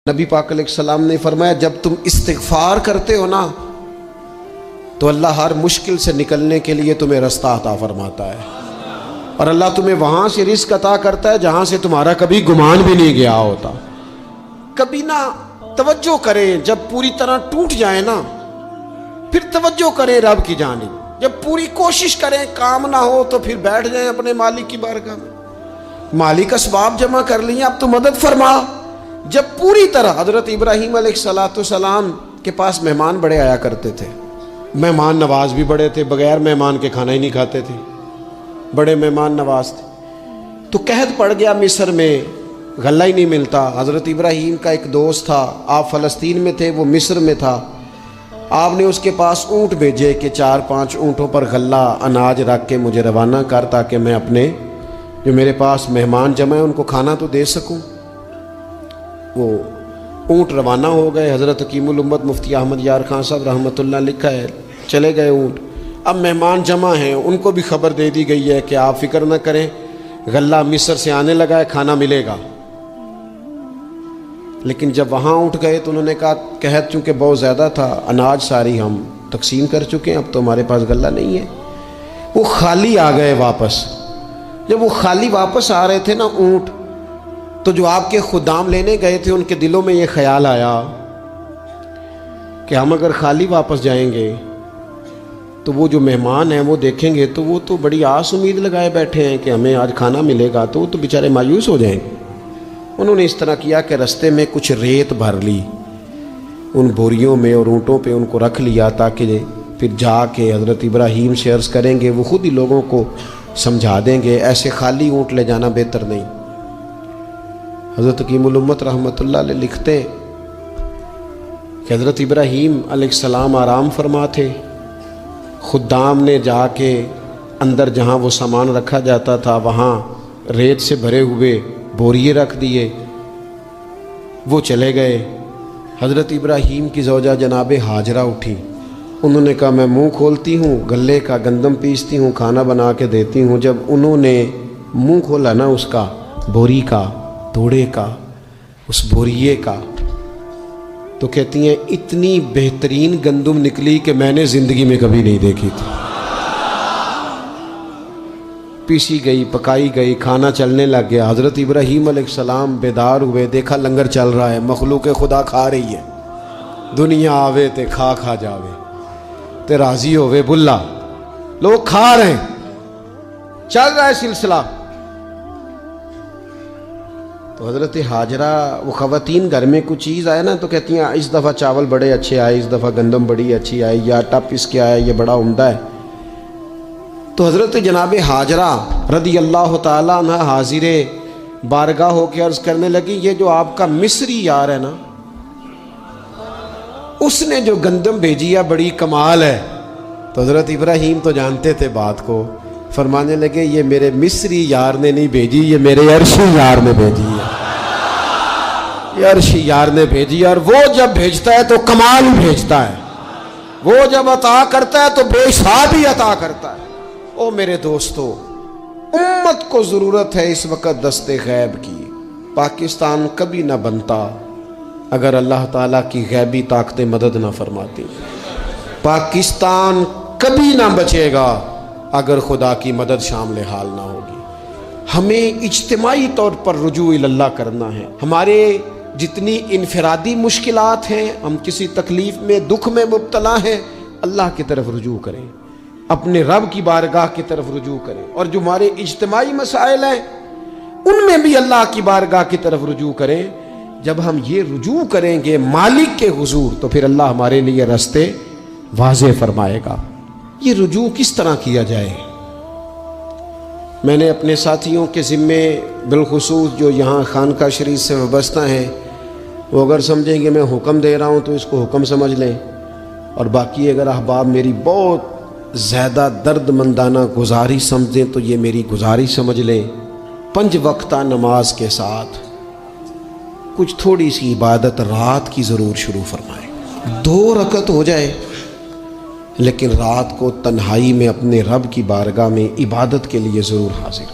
نبی پاک علیہ السلام نے فرمایا جب تم استغفار کرتے ہو نا تو اللہ ہر مشکل سے نکلنے کے لیے تمہیں رستہ عطا فرماتا ہے، اور اللہ تمہیں وہاں سے رزق عطا کرتا ہے جہاں سے تمہارا کبھی گمان بھی نہیں گیا ہوتا۔ کبھی نہ توجہ کریں، جب پوری طرح ٹوٹ جائیں نا پھر توجہ کریں رب کی جانب، جب پوری کوشش کریں کام نہ ہو تو پھر بیٹھ جائیں اپنے مالک کی بارگاہ میں، مالک اسباب جمع کر لیے اب تو مدد فرما۔ جب پوری طرح حضرت ابراہیم علیہ السلام کے پاس مہمان بڑے آیا کرتے تھے، مہمان نواز بھی بڑے تھے، بغیر مہمان کے کھانا ہی نہیں کھاتے تھے، بڑے مہمان نواز تھے۔ تو قحط پڑ گیا مصر میں، غلہ ہی نہیں ملتا۔ حضرت ابراہیم کا ایک دوست تھا، آپ فلسطین میں تھے، وہ مصر میں تھا۔ آپ نے اس کے پاس اونٹ بھیجے کہ 4-5 اونٹوں پر غلہ اناج رکھ کے مجھے روانہ کر تاکہ میں اپنے جو میرے پاس مہمان جمع ہیں ان کو کھانا تو دے سکوں۔ وہ اونٹ روانہ ہو گئے۔ حضرت حکیم الامت مفتی احمد یار خان صاحب رحمۃ اللہ لکھا ہے، چلے گئے اونٹ۔ اب مہمان جمع ہیں، ان کو بھی خبر دے دی گئی ہے کہ آپ فکر نہ کریں، غلہ مصر سے آنے لگا ہے، کھانا ملے گا۔ لیکن جب وہاں اٹھ گئے تو انہوں نے کہا قحط چونکہ بہت زیادہ تھا، اناج ساری ہم تقسیم کر چکے ہیں، اب تو ہمارے پاس غلہ نہیں ہے۔ وہ خالی آ گئے واپس۔ جب وہ خالی واپس آ رہے تھے نا اونٹ، تو جو آپ کے خدام لینے گئے تھے ان کے دلوں میں یہ خیال آیا کہ ہم اگر خالی واپس جائیں گے تو وہ جو مہمان ہیں وہ دیکھیں گے تو وہ تو بڑی آس امید لگائے بیٹھے ہیں کہ ہمیں آج کھانا ملے گا، تو وہ تو بیچارے مایوس ہو جائیں گے۔ انہوں نے اس طرح کیا کہ رستے میں کچھ ریت بھر لی ان بوریوں میں اور اونٹوں پہ ان کو رکھ لیا تاکہ پھر جا کے حضرت ابراہیم سے عرض کریں گے، وہ خود ہی لوگوں کو سمجھا دیں گے، ایسے خالی اونٹ لے جانا بہتر نہیں۔ حضرت حکیم الامت رحمۃ اللہ علیہ لکھتے کہ حضرت ابراہیم علیہ السلام آرام فرما تھے، خدام نے جا کے اندر جہاں وہ سامان رکھا جاتا تھا وہاں ریت سے بھرے ہوئے بوریے رکھ دیے، وہ چلے گئے۔ حضرت ابراہیم کی زوجہ جناب ہاجرہ اٹھی، انہوں نے کہا میں منہ کھولتی ہوں، گلے کا گندم پیستی ہوں، کھانا بنا کے دیتی ہوں۔ جب انہوں نے منہ کھولا نا اس کا بوری کا، توڑے کا، اس بوریے کا، تو کہتی ہیں اتنی بہترین گندم نکلی کہ میں نے زندگی میں کبھی نہیں دیکھی تھی۔ پیسی گئی، پکائی گئی، کھانا چلنے لگ گیا۔ حضرت ابراہیم علیہ السلام بیدار ہوئے، دیکھا لنگر چل رہا ہے، مخلوق خدا کھا رہی ہے۔ دنیا آوے تے کھا جاوے تے راضی ہوئے بلا، لوگ کھا رہے ہیں، چل رہا ہے سلسلہ۔ تو حضرت ہاجرہ، وہ خواتین گھر میں کچھ چیز آئے نا تو کہتی ہیں اس دفعہ چاول بڑے اچھے آئے، اس دفعہ گندم بڑی اچھی آئی، یا آٹا پس کے آیا، یہ بڑا عمدہ ہے۔ تو حضرت جناب ہاجرہ رضی اللہ تعالیٰ عنہ حاضر بارگاہ ہو کے عرض کرنے لگی، یہ جو آپ کا مصری یار ہے نا، اس نے جو گندم بھیجی ہے بڑی کمال ہے۔ تو حضرت ابراہیم تو جانتے تھے بات کو، فرمانے لگے یہ میرے مصری یار نے نہیں بھیجی، یہ میرے عرشی یار نے بھیجی ہے، یہ عرشی یار نے بھیجی ہے۔ اور وہ جب بھیجتا ہے تو کمال بھیجتا ہے، وہ جب عطا کرتا ہے تو بے حساب ہی عطا کرتا ہے۔ او میرے دوستو، امت کو ضرورت ہے اس وقت دست غیب کی۔ پاکستان کبھی نہ بنتا اگر اللہ تعالیٰ کی غیبی طاقتیں مدد نہ فرماتی۔ پاکستان کبھی نہ بچے گا اگر خدا کی مدد شامل حال نہ ہوگی۔ ہمیں اجتماعی طور پر رجوع اللہ کرنا ہے۔ ہمارے جتنی انفرادی مشکلات ہیں، ہم کسی تکلیف میں، دکھ میں مبتلا ہیں، اللہ کی طرف رجوع کریں، اپنے رب کی بارگاہ کی طرف رجوع کریں، اور جو ہمارے اجتماعی مسائل ہیں ان میں بھی اللہ کی بارگاہ کی طرف رجوع کریں۔ جب ہم یہ رجوع کریں گے مالک کے حضور تو پھر اللہ ہمارے لیے راستے واضح فرمائے گا۔ یہ رجوع کس طرح کیا جائے؟ میں نے اپنے ساتھیوں کے ذمے، بالخصوص جو یہاں خانقاہ شریف سے وابستہ ہیں، وہ اگر سمجھیں کہ میں حکم دے رہا ہوں تو اس کو حکم سمجھ لیں، اور باقی اگر احباب میری بہت زیادہ درد مندانہ گزارش سمجھیں تو یہ میری گزارش سمجھ لیں۔ 5 وقتہ نماز کے ساتھ کچھ تھوڑی سی عبادت رات کی ضرور شروع فرمائیں۔ 2 رکعت ہو جائے لیکن رات کو تنہائی میں اپنے رب کی بارگاہ میں عبادت کے لیے ضرور حاضر۔